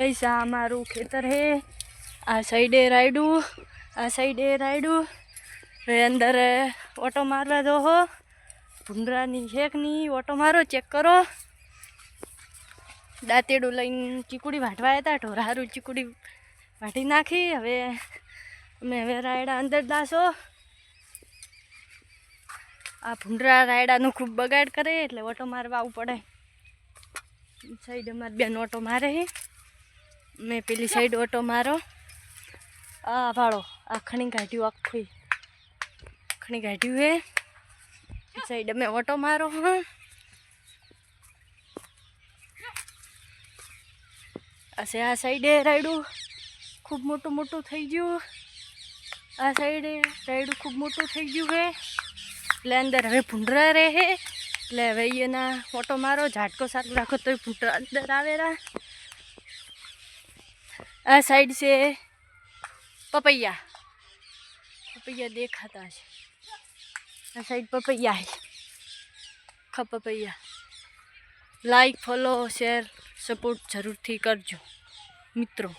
ऐसा हमारू खेतर है। आ साइडे रायडू, आ साइडे रायडू रे अंदर ऑटो मारवा दो हो। भूंडरा नी शेक नी ऑटो मारो, चेक करो। दातेडू लईने चीकुड़ी वाटवाया था, ढोर हारू चीकुड़ी वाटी नाखी। हवे अमे हवे रायडा अंदर दासो। आ भूंडरा रायडानु खूब बगाड़ करे એટલે ઓટો મારવા આવું પડે। साइड अमार बेन ऑटो मारे है, मैं पेली साइड ऑटो मारो। आ भाड़ो आखणी काढ़्यू, आखी आखणी काढ़्यू है। साइड में ऑटो मारो। हाँ असे आ साइडे रायडू खूब मोटू मोटू थई गयु। आ साइडे रायडू खूब मोटू थई गयु है એટલે अंदर हवे भूंडरा रहे એટલે હવે એના ઓટો મારો, ઝાટકો સારું રાખો તો ભૂંડરા अंदर आवेरा। आ साइड से पपैया पपैया देखाता है। आ साइड पपैया है, papaya. Like follow share support जरूर थी करजो मित्रों।